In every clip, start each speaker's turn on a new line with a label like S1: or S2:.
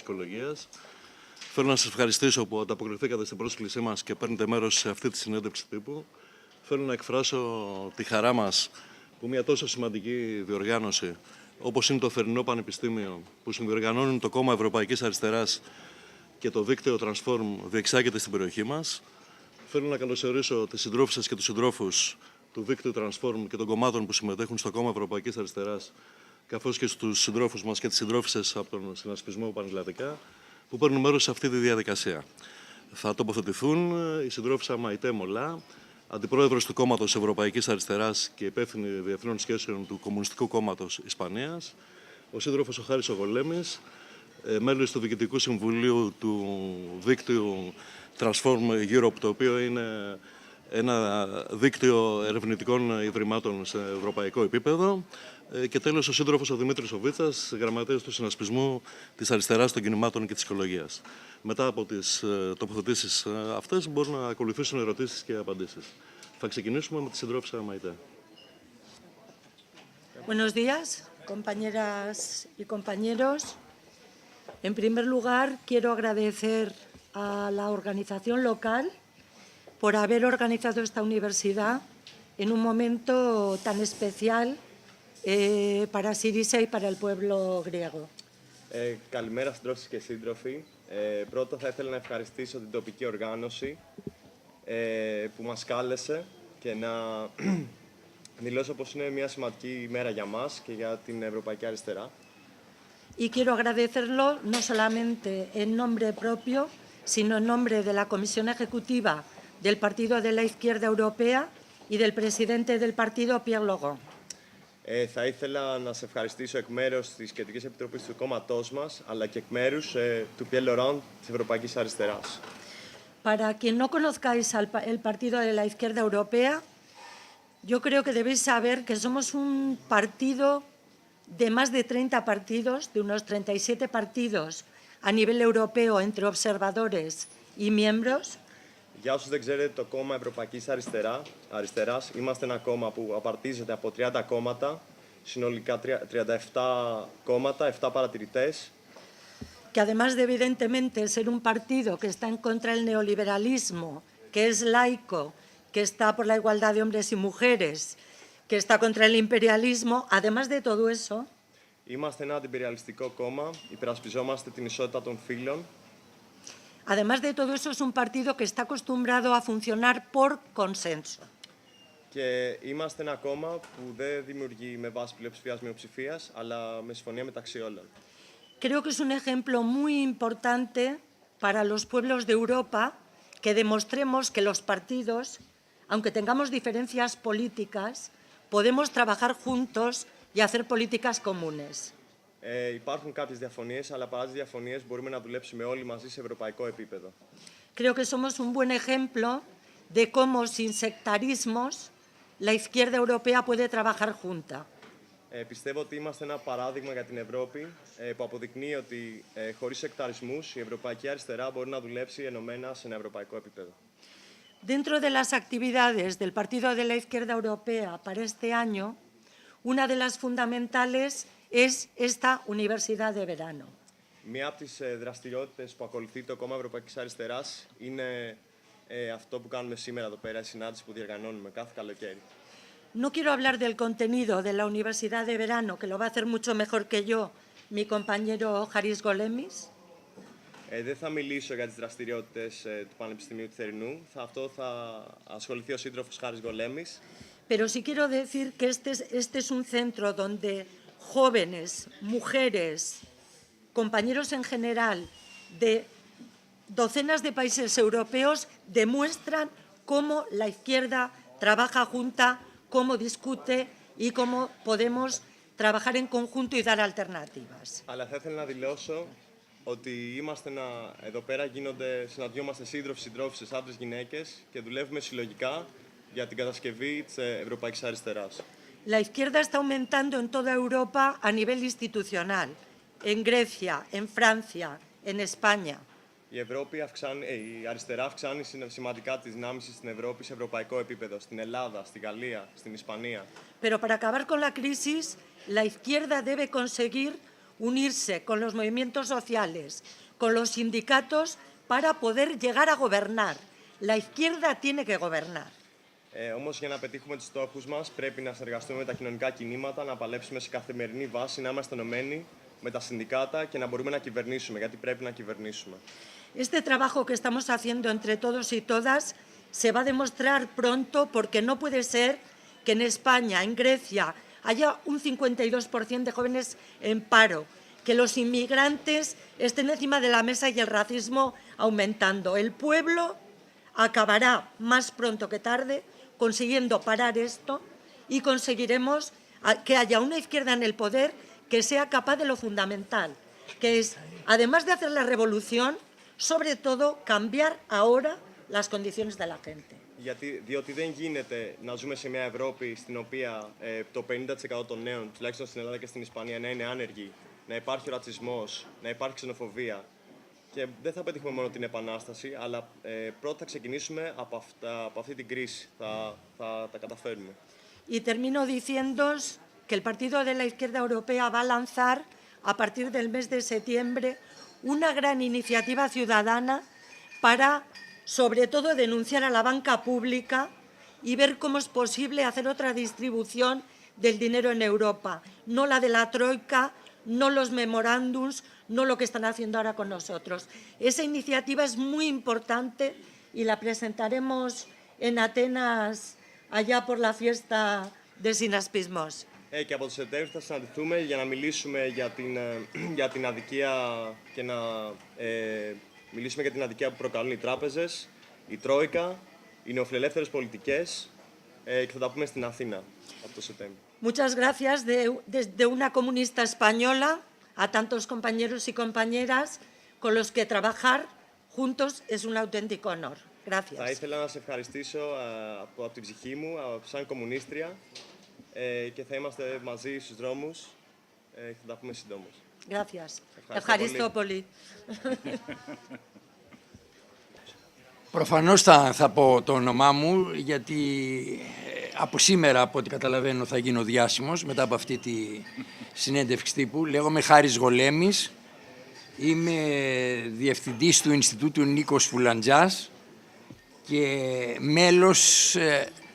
S1: Οικολογίας. Θέλω να σας ευχαριστήσω που ανταποκριθήκατε στην πρόσκλησή μας και παίρνετε μέρος σε αυτή τη συνέντευξη τύπου. Θέλω να εκφράσω τη χαρά μας που μια τόσο σημαντική διοργάνωση, όπως είναι το Θερινό Πανεπιστήμιο, που συνδιοργανώνουν το Κόμμα Ευρωπαϊκής Αριστεράς και το δίκτυο Transform, διεξάγεται στην περιοχή μας. Θέλω να καλωσορίσω τις συντρόφισσες και τους συντρόφους του δίκτυου Transform και των κομμάτων που συμμετέχουν στο Κόμμα Ευρωπαϊκής Αριστεράς, καθώς και στους συντρόφους μας και τις συντρόφισσες από τον Συνασπισμό Πανελλαδικά, που παίρνουν μέρος σε αυτή τη διαδικασία. Θα τοποθετηθούν η συντρόφισσα Μαϊτέ Μολά, αντιπρόεδρος του Κόμματος Ευρωπαϊκής Αριστεράς και υπεύθυνη διεθνών σχέσεων του Κομμουνιστικού Κόμματος Ισπανίας, ο σύντροφος ο Χάρης ο Γολέμης, μέλος του Διοικητικού Συμβουλίου του δίκτυου Transform Europe, το οποίο είναι ένα δίκτυο ερευνητικών ιδρυμάτων σε ευρωπαϊκό επίπεδο, και τέλος ο σύντροφος ο Δημήτρης Οβίτσας, γραμματέας του Συνασπισμού της Αριστεράς των Κινημάτων και της Οικολογίας. Μετά από τις τοποθετήσεις αυτές μπορούν να ακολουθήσουν ερωτήσεις και απαντήσεις. Θα ξεκινήσουμε με τη συντρόφισσα Μαϊτέ.
S2: Buenos días, compañeras y compañeros. En primer lugar, quiero agradecer a la organización local por haber organizado esta universidad en un momento tan especial para Syriza y para el pueblo griego.
S3: Καλημέρα συντρόφισσες και σύντροφοι. Πρώτα θα ήθελα να ευχαριστήσω την τοπική οργάνωση που μας κάλεσε και να δηλώσω πως είναι μια σημαντική ημέρα για μας και για την Ευρωπαϊκή Αριστερά.
S2: Y quiero agradecerlo no solamente en nombre propio, sino en nombre de la Comisión Ejecutiva del Partido de la Izquierda Europea y del presidente del partido, Pierre Laurent.
S3: Θα ήθελα να σε ευχαριστήσω εκ μέρους της Κεντρικής Επιτροπής του κόμματός μας, αλλά και εκ μέρους του Pierre Laurent της Ευρωπαϊκής Αριστεράς.
S2: Para quien no conozcáis el Partido de la Izquierda Europea, yo creo que debéis saber que somos un partido de más de 30 partidos, de unos 37 partidos a nivel europeo entre observadores y miembros.
S3: Για όσους δεν ξέρετε, το κόμμα Ευρωπαϊκής Αριστεράς είμαστε ένα κόμμα που απαρτίζεται από 30 κόμματα, συνολικά 37 κόμματα, 7 παρατηρητές.
S2: Que además de evidentemente ser un partido que está en contra del neoliberalismo, que es laico, que está por la igualdad de hombres y mujeres, que está contra el imperialismo, además de todo eso,
S3: Είμαστε ένα αντιπεριαλιστικό κόμμα, υπερασπιζόμαστε την ισότητα των φύλων.
S2: además de todo eso es un partido que está acostumbrado a funcionar por consenso.
S3: Και είμαστε ένα κόμμα που δεν δημιουργεί με βάση πλειοψηφίας-μειοψηφίας, αλλά με συμφωνία μεταξύ όλων.
S2: Creo que es un ejemplo muy importante para los pueblos de Europa que demostremos que los partidos, aunque tengamos diferencias políticas, podemos trabajar juntos y hacer políticas comunes.
S3: Υπάρχουν κάποιες διαφωνίες, αλλά παρά τις διαφωνίες μπορούμε να δουλέψουμε όλοι μαζί σε ευρωπαϊκό επίπεδο.
S2: Creo que somos un buen ejemplo de cómo sin sectarismos la izquierda europea puede trabajar junta.
S3: Πιστεύω ότι είμαστε ένα παράδειγμα για την Ευρώπη που αποδεικνύει ότι χωρίς σεκταρισμούς η Ευρωπαϊκή Αριστερά μπορεί να δουλέψει ενωμένα σε ένα ευρωπαϊκό επίπεδο.
S2: Dentro de las actividades del Partido de la Izquierda Europea para este año, una de las fundamentales es esta universidad de verano.
S3: Μία από τις δραστηριότητες που ακολουθεί το Κόμμα Ευρωπαϊκής Αριστεράς είναι αυτό που κάνουμε σήμερα εδώ πέρα, η συνάντηση που διοργανώνουμε κάθε καλοκαίρι.
S2: No quiero hablar del contenido de la universidad de verano, que lo va a hacer mucho mejor que yo mi compañero Haris Golemis.
S3: Δεν θα μιλήσω για τις δραστηριότητες του Πανεπιστημίου του Θερινού. Αυτό θα ασχοληθεί ο σύντροφος Χάρης Γολέμης.
S2: Pero sí quiero decir que este es un centro donde jóvenes, mujeres, compañeros en general de docenas de países europeos demuestran cómo la izquierda trabaja junta, cómo discute y cómo podemos trabajar en conjunto y dar alternativas.
S3: Αλλά θα ήθελα να δηλώσω ότι είμαστε εδώ πέρα, συναντιόμαστε σύντροφοι, συντρόφισσες, άντρες, γυναίκες και δουλεύουμε συλλογικά για την κατασκευή της Ευρωπαϊκής Αριστεράς.
S2: La izquierda está aumentando en toda Europa a nivel institucional, en Grecia, en Francia, en España.
S3: Η αριστερά αυξάνει σημαντικά τις δυνάμεις στην Ευρώπη σε ευρωπαϊκό επίπεδο, στην Ελλάδα, στη Γαλλία, στην Ισπανία.
S2: Pero para acabar con la crisis, la izquierda debe conseguir unirse con los movimientos sociales, con los sindicatos, para poder llegar a gobernar. La izquierda tiene que gobernar.
S3: Όμως, για να πετύχουμε τους στόχους μας, πρέπει να συνεργαστούμε με τα κοινωνικά κινήματα, να παλέψουμε σε καθημερινή βάση, να είμαστε ενωμένοι με τα συνδικάτα και να μπορούμε να κυβερνήσουμε, γιατί πρέπει να κυβερνήσουμε.
S2: Este trabajo que estamos haciendo entre todos y todas se va a demostrar pronto, porque no puede ser que en España, en Grecia, haya un 52% de jóvenes en paro, que los inmigrantes estén encima de la mesa y el racismo aumentando. El pueblo acabará más pronto que tarde consiguiendo parar esto y conseguiremos que haya una izquierda en el poder que sea capaz de lo fundamental, que es, además de hacer la revolución, sobre todo cambiar ahora las condiciones de la gente.
S3: Διότι δεν γίνεται να ζούμε σε μια Ευρώπη στην οποία το 50% των νέων, τουλάχιστον στην Ελλάδα και στην Ισπανία, να είναι άνεργοι, να υπάρχει ρατσισμός, να υπάρχει ξενοφοβία. Και δεν θα πετύχουμε μόνο την επανάσταση, αλλά πρώτα θα ξεκινήσουμε από αυτή την κρίση. Θα τα καταφέρουμε.
S2: Y termino diciéndoos que el Partido de la Izquierda Europea va a lanzar, a partir del mes de septiembre, una gran iniciativa ciudadana para, sobre todo, denunciar a la banca pública y ver cómo es posible hacer otra distribución del dinero en Europa, no la de la Troika, no los memorándums, no lo que están haciendo ahora con nosotros. Esa iniciativa es muy importante y la presentaremos en Atenas, allá por la fiesta de Συνασπισμός.
S3: Και από το Σεπτέμβριο θα συναντηθούμε για να μιλήσουμε για την αδικία και να μιλήσουμε για την αδικία που προκαλούν οι τράπεζες, η Τρόικα, οι νεοφιλελεύθερες πολιτικές και θα τα πούμε στην Αθήνα από το Σεπτέμβριο.
S2: Muchas gracias desde una comunista española a tantos compañeros y compañeras con los que trabajar juntos es un auténtico honor. Gracias.
S3: Θα ήθελα να σε ευχαριστήσω από την ψυχή μου, σαν κομμουνίστρια, και θα είμαστε μαζί στους δρόμους και θα τα πούμε συντόμως.
S2: Gracias. Ευχαριστώ πολύ.
S4: Προφανώς θα πω το όνομά μου, γιατί από σήμερα, από ό,τι καταλαβαίνω, θα γίνω διάσημος μετά από αυτή τη συνέντευξη τύπου. Λέγομαι Χάρης Γολέμης, είμαι διευθυντής του Ινστιτούτου Νίκος Φουλαντζάς και μέλος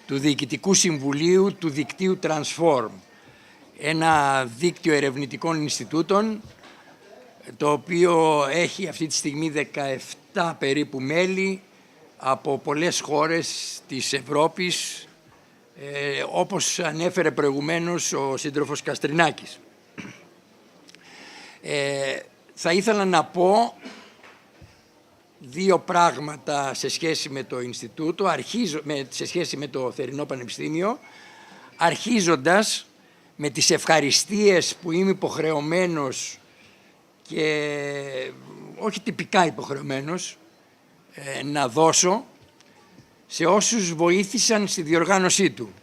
S4: του Διοικητικού Συμβουλίου του δικτύου Transform, ένα δίκτυο ερευνητικών Ινστιτούτων, το οποίο έχει αυτή τη στιγμή 17 περίπου μέλη από πολλές χώρες της Ευρώπης, όπως ανέφερε προηγουμένως ο σύντροφος Καστρινάκης. Θα ήθελα να πω δύο πράγματα σε σχέση με το Ινστιτούτο, σε σχέση με το Θερινό Πανεπιστήμιο, αρχίζοντας με τις ευχαριστίες που είμαι υποχρεωμένος και όχι τυπικά υποχρεωμένος να δώσω σε όσους βοήθησαν στη διοργάνωσή του.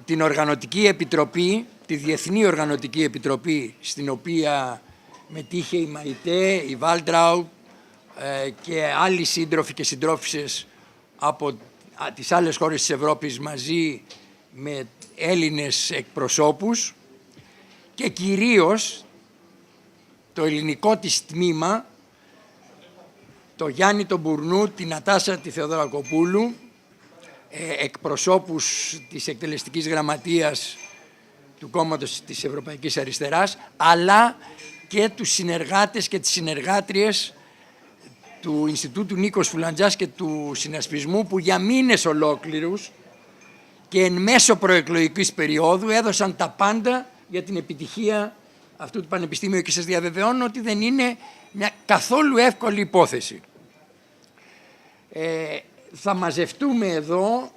S4: Την Οργανωτική Επιτροπή, τη Διεθνή Οργανωτική Επιτροπή, στην οποία μετήχε η Μαϊτέ, η Βάλτραου και άλλοι σύντροφοι και συντρόφισσες από τις άλλες χώρες της Ευρώπης μαζί με Έλληνες εκπροσώπους, και κυρίως το ελληνικό της τμήμα, το Γιάννη τον Μπουρνού, την Νατάσα τη Θεοδωρακοπούλου, εκπροσώπους της εκτελεστικής γραμματείας του κόμματος της Ευρωπαϊκής Αριστεράς, αλλά και τους συνεργάτες και τις συνεργάτριες του Ινστιτούτου Νίκος Φουλαντζάς και του Συνασπισμού, που για μήνες ολόκληρους και εν μέσω προεκλογικής περίοδου έδωσαν τα πάντα για την επιτυχία αυτού του πανεπιστήμιου, και σας διαβεβαιώνω ότι δεν είναι μια καθόλου εύκολη υπόθεση. Θα μαζευτούμε εδώ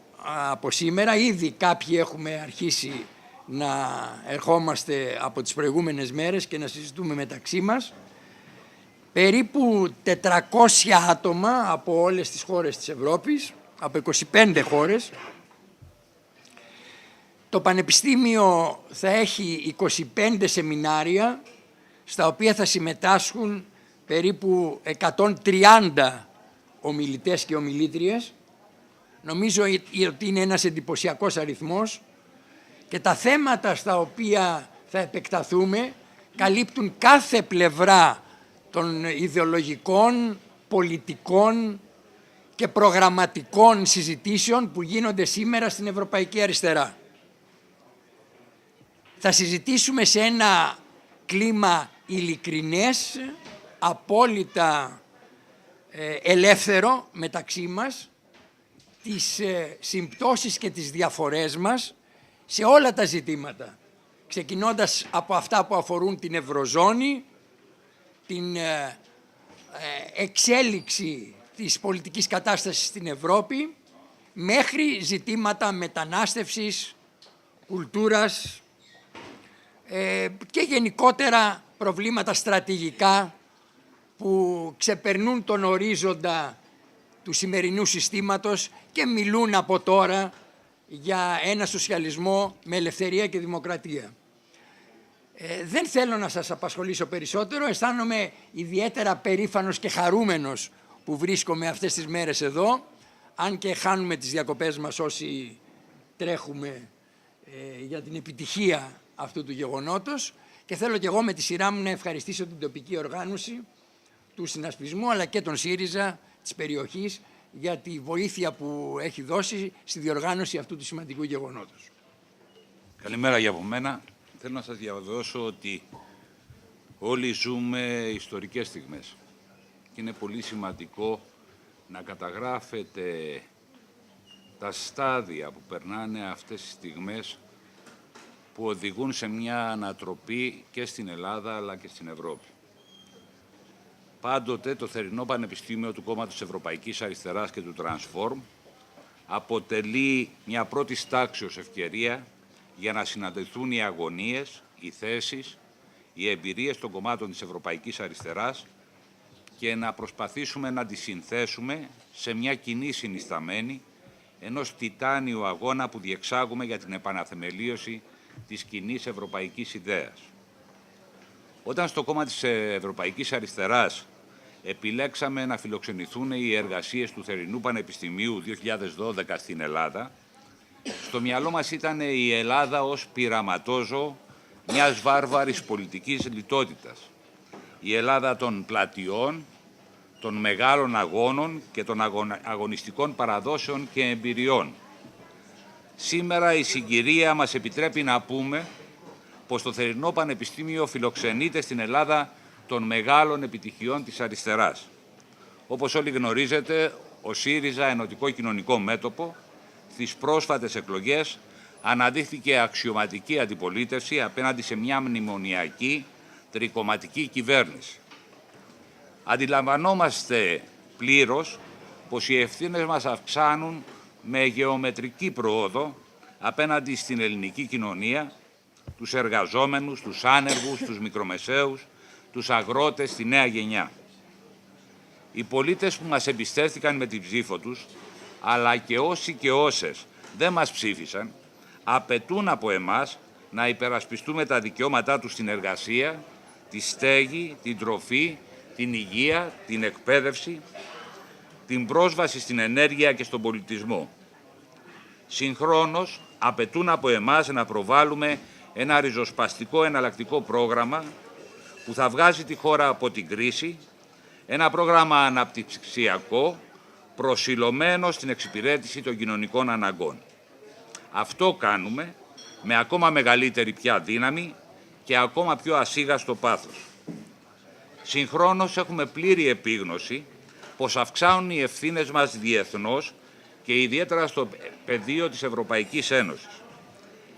S4: από σήμερα, ήδη κάποιοι έχουμε αρχίσει να ερχόμαστε από τις προηγούμενες μέρες και να συζητούμε μεταξύ μας. Περίπου 400 άτομα από όλες τις χώρες της Ευρώπης, από 25 χώρες. Το Πανεπιστήμιο θα έχει 25 σεμινάρια, στα οποία θα συμμετάσχουν περίπου 130 ομιλητές και ομιλήτριες. Νομίζω ότι είναι ένας εντυπωσιακός αριθμός, και τα θέματα στα οποία θα επεκταθούμε καλύπτουν κάθε πλευρά των ιδεολογικών, πολιτικών και προγραμματικών συζητήσεων που γίνονται σήμερα στην Ευρωπαϊκή Αριστερά. Θα συζητήσουμε σε ένα κλίμα ειλικρινές, απόλυτα ελεύθερο μεταξύ μας, τις συμπτώσεις και τις διαφορές μας σε όλα τα ζητήματα, ξεκινώντας από αυτά που αφορούν την Ευρωζώνη, την εξέλιξη της πολιτικής κατάστασης στην Ευρώπη, μέχρι ζητήματα μετανάστευσης, κουλτούρας και γενικότερα προβλήματα στρατηγικά που ξεπερνούν τον ορίζοντα του σημερινού συστήματος και μιλούν από τώρα για ένα σοσιαλισμό με ελευθερία και δημοκρατία. Δεν θέλω να σας απασχολήσω περισσότερο, αισθάνομαι ιδιαίτερα περήφανος και χαρούμενος που βρίσκομαι αυτές τις μέρες εδώ, αν και χάνουμε τις διακοπές μας όσοι τρέχουμε για την επιτυχία αυτού του γεγονότος, και θέλω και εγώ με τη σειρά μου να ευχαριστήσω την τοπική οργάνωση του συνασπισμού αλλά και τον ΣΥΡΙΖΑ της περιοχής για τη βοήθεια που έχει δώσει στη διοργάνωση αυτού του σημαντικού γεγονότος.
S5: Καλημέρα για από μένα. Θέλω να σας διαβεβαιώσω ότι όλοι ζούμε ιστορικές στιγμές και είναι πολύ σημαντικό να καταγράφετε τα στάδια που περνάνε αυτές τις στιγμές που οδηγούν σε μια ανατροπή και στην Ελλάδα αλλά και στην Ευρώπη. Πάντοτε το θερινό Πανεπιστήμιο του Κόμματος Ευρωπαϊκής Αριστεράς και του Transform αποτελεί μια πρώτη τάξεως ευκαιρία για να συναντηθούν οι αγωνίες, οι θέσεις, οι εμπειρίες των κομμάτων της Ευρωπαϊκής Αριστεράς και να προσπαθήσουμε να τις συνθέσουμε σε μια κοινή συνισταμένη ενός τιτάνιου αγώνα που διεξάγουμε για την επαναθεμελίωση της κοινής ευρωπαϊκής ιδέας. Όταν στο κόμμα της Ευρωπαϊκής Αριστεράς επιλέξαμε να φιλοξενηθούν οι εργασίες του Θερινού Πανεπιστημίου 2012 στην Ελλάδα, στο μυαλό μας ήταν η Ελλάδα ως πειραματόζωο μιας βάρβαρης πολιτικής λιτότητας. Η Ελλάδα των πλατιών, των μεγάλων αγώνων και των αγωνιστικών παραδόσεων και εμπειριών. Σήμερα η συγκυρία μας επιτρέπει να πούμε πως το Θερινό Πανεπιστήμιο φιλοξενείται στην Ελλάδα των μεγάλων επιτυχιών της αριστεράς. Όπως όλοι γνωρίζετε, ο ΣΥΡΙΖΑ Ενωτικό Κοινωνικό Μέτωπο στις πρόσφατες εκλογές αναδείχθηκε αξιωματική αντιπολίτευση απέναντι σε μια μνημονιακή τρικομματική κυβέρνηση. Αντιλαμβανόμαστε πλήρως πως οι ευθύνες μας αυξάνουν με γεωμετρική πρόοδο απέναντι στην ελληνική κοινωνία, τους εργαζόμενους, τους άνεργους, τους μικρομεσαίους, τους αγρότες, τη νέα γενιά. Οι πολίτες που μας εμπιστεύτηκαν με την ψήφο τους, αλλά και όσοι και όσες δεν μας ψήφισαν, απαιτούν από εμάς να υπερασπιστούμε τα δικαιώματά τους στην εργασία, τη στέγη, την τροφή, την υγεία, την εκπαίδευση, την πρόσβαση στην ενέργεια και στον πολιτισμό. Συγχρόνως, απαιτούν από εμάς να προβάλλουμε ένα ριζοσπαστικό εναλλακτικό πρόγραμμα που θα βγάζει τη χώρα από την κρίση, ένα πρόγραμμα αναπτυξιακό προσιλωμένο στην εξυπηρέτηση των κοινωνικών αναγκών. Αυτό κάνουμε με ακόμα μεγαλύτερη πια δύναμη και ακόμα πιο ασίγαστο πάθος. Συγχρόνως έχουμε πλήρη επίγνωση πως αυξάνουν οι ευθύνες μας διεθνώς και ιδιαίτερα στο πεδίο της Ευρωπαϊκής Ένωσης.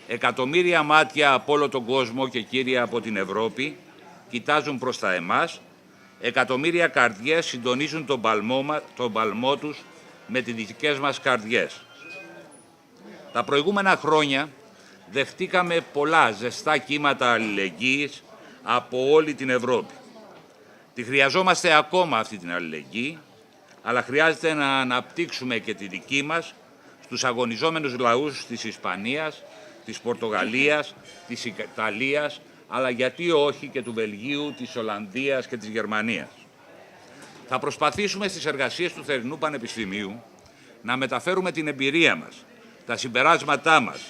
S5: Εκατομμύρια μάτια από όλο τον κόσμο και κύρια από την Ευρώπη κοιτάζουν προς τα εμάς, εκατομμύρια καρδιές συντονίζουν τον παλμό τους με τις δικές μας καρδιές. Τα προηγούμενα χρόνια δεχτήκαμε πολλά ζεστά κύματα αλληλεγγύης από όλη την Ευρώπη. Τη χρειαζόμαστε ακόμα αυτή την αλληλεγγύη, αλλά χρειάζεται να αναπτύξουμε και τη δική μας στους αγωνιζόμενους λαούς της Ισπανίας, της Πορτογαλίας, της Ιταλίας, αλλά γιατί όχι και του Βελγίου, της Ολλανδίας και της Γερμανίας. Θα προσπαθήσουμε στις εργασίες του Θερινού Πανεπιστημίου να μεταφέρουμε την εμπειρία μας, τα συμπεράσματά μας,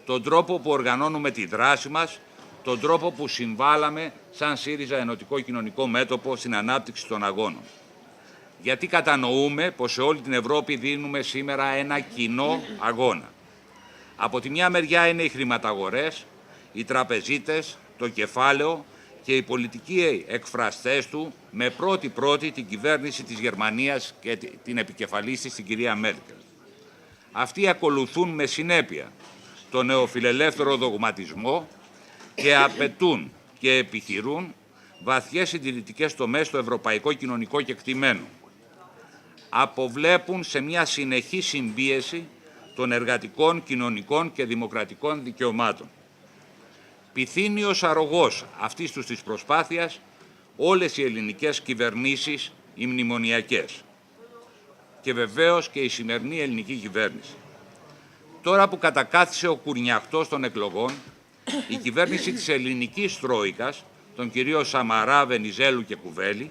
S5: τον τρόπο που οργανώνουμε τη δράση μας, τον τρόπο που συμβάλαμε σαν ΣΥΡΙΖΑ Ενωτικό Κοινωνικό Μέτωπο στην ανάπτυξη των αγώνων. Γιατί κατανοούμε πως σε όλη την Ευρώπη δίνουμε σήμερα ένα κοινό αγώνα. Από τη μια μεριά είναι οι χρηματαγορές, οι τραπεζίτες, το κεφάλαιο και οι πολιτικοί εκφραστές του, με πρώτη την κυβέρνηση της Γερμανίας και την επικεφαλής της, την κυρία Μέρκελ. Αυτοί ακολουθούν με συνέπεια το νεοφιλελεύθερο δογματισμό και απαιτούν και επιχειρούν βαθιές συντηρητικές τομές στο ευρωπαϊκό κοινωνικό κεκτημένο. Αποβλέπουν σε μια συνεχή συμπίεση των εργατικών, κοινωνικών και δημοκρατικών δικαιωμάτων. Πυθύνιος αρρωγός αυτής τους της προσπάθειας όλες οι ελληνικές κυβερνήσεις, οι μνημονιακές. Και βεβαίως και η σημερινή ελληνική κυβέρνηση. Τώρα που κατακάθισε ο κουρνιαχτός των εκλογών, η κυβέρνηση της ελληνικής Τρόικας, των κυρίων Σαμαρά, Βενιζέλου και Κουβέλη,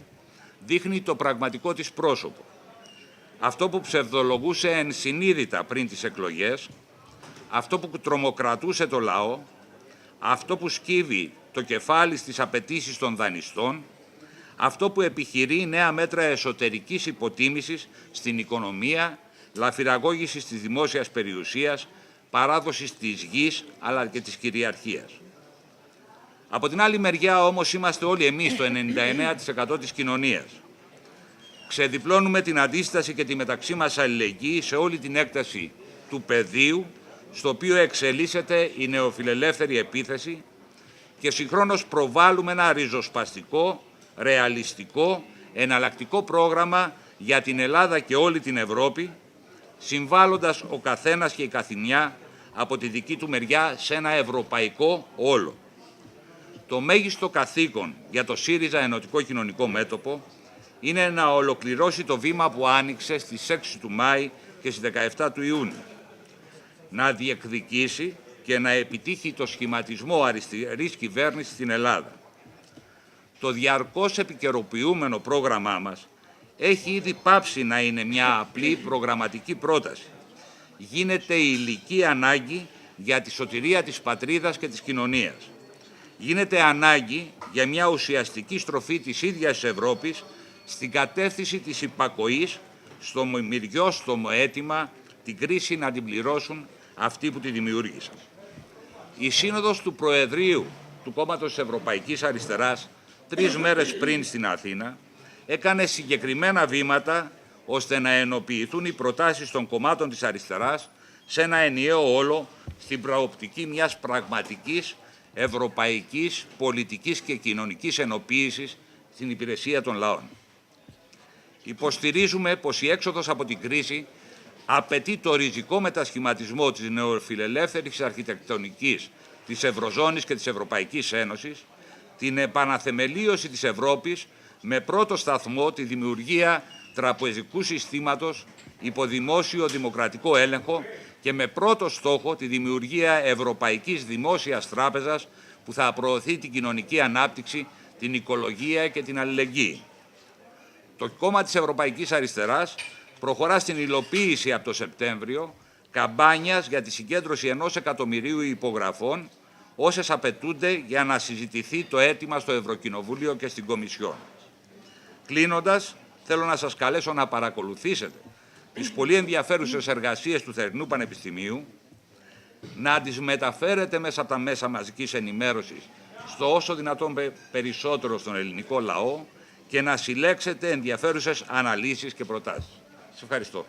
S5: δείχνει το πραγματικό της πρόσωπο. Αυτό που ψευδολογούσε ενσυνείδητα πριν τις εκλογές, αυτό που τρομοκρατούσε το λαό, αυτό που σκύβει το κεφάλι στις απαιτήσεις των δανειστών, αυτό που επιχειρεί νέα μέτρα εσωτερικής υποτίμησης στην οικονομία, λαφυραγώγησης της δημόσιας περιουσίας, παράδοσης της γης αλλά και της κυριαρχίας. Από την άλλη μεριά όμως είμαστε όλοι εμείς το 99% της κοινωνίας. Ξεδιπλώνουμε την αντίσταση και τη μεταξύ μας αλληλεγγύη σε όλη την έκταση του πεδίου, στο οποίο εξελίσσεται η νεοφιλελεύθερη επίθεση και συγχρόνως προβάλλουμε ένα ριζοσπαστικό, ρεαλιστικό, εναλλακτικό πρόγραμμα για την Ελλάδα και όλη την Ευρώπη, συμβάλλοντας ο καθένας και η καθηνιά από τη δική του μεριά σε ένα ευρωπαϊκό όλο. Το μέγιστο καθήκον για το ΣΥΡΙΖΑ Ενωτικό Κοινωνικό Μέτωπο είναι να ολοκληρώσει το βήμα που άνοιξε στις 6 του Μάη και στις 17 του Ιούνιου. Να διεκδικήσει και να επιτύχει το σχηματισμό αριστερής κυβέρνησης στην Ελλάδα. Το διαρκώς επικαιροποιούμενο πρόγραμμά μας έχει ήδη πάψει να είναι μια απλή προγραμματική πρόταση. Γίνεται υλική ανάγκη για τη σωτηρία της πατρίδας και της κοινωνίας. Γίνεται ανάγκη για μια ουσιαστική στροφή της ίδιας Ευρώπης στην κατεύθυνση της υπακοής στο μυριόστομο αίτημα την κρίση να την πληρώσουν αυτοί που τη δημιούργησαν. Η Σύνοδος του Προεδρείου του Κόμματος της Ευρωπαϊκής Αριστεράς 3 μέρες πριν στην Αθήνα έκανε συγκεκριμένα βήματα ώστε να ενοποιηθούν οι προτάσεις των κομμάτων της αριστεράς σε ένα ενιαίο όλο στην προοπτική μιας πραγματικής ευρωπαϊκής πολιτικής και κοινωνικής ενοποίησης στην υπηρεσία των λαών. Υποστηρίζουμε πως η έξοδος από την κρίση απαιτεί το ριζικό μετασχηματισμό της νεοφιλελεύθερης αρχιτεκτονικής της Ευρωζώνης και της Ευρωπαϊκής Ένωσης, την επαναθεμελίωση της Ευρώπης με πρώτο σταθμό τη δημιουργία τραπεζικού συστήματος υπό δημόσιο δημοκρατικό έλεγχο και με πρώτο στόχο τη δημιουργία Ευρωπαϊκής Δημόσιας Τράπεζας που θα προωθεί την κοινωνική ανάπτυξη, την οικολογία και την αλληλεγγύη. Το κόμμα της Ευρωπαϊκής Αριστεράς προχωρά στην υλοποίηση από το Σεπτέμβριο καμπάνιας για τη συγκέντρωση 1 εκατομμυρίου υπογραφών, όσες απαιτούνται για να συζητηθεί το αίτημα στο Ευρωκοινοβούλιο και στην Κομισιόν. Κλείνοντας, θέλω να σας καλέσω να παρακολουθήσετε τις πολύ ενδιαφέρουσες εργασίες του θερινού Πανεπιστημίου, να τις μεταφέρετε μέσα από τα μέσα μαζικής ενημέρωσης στο όσο δυνατόν περισσότερο στον ελληνικό λαό και να συλλέξετε ενδιαφέρουσες αναλύσεις και προτάσεις. Σας ευχαριστώ.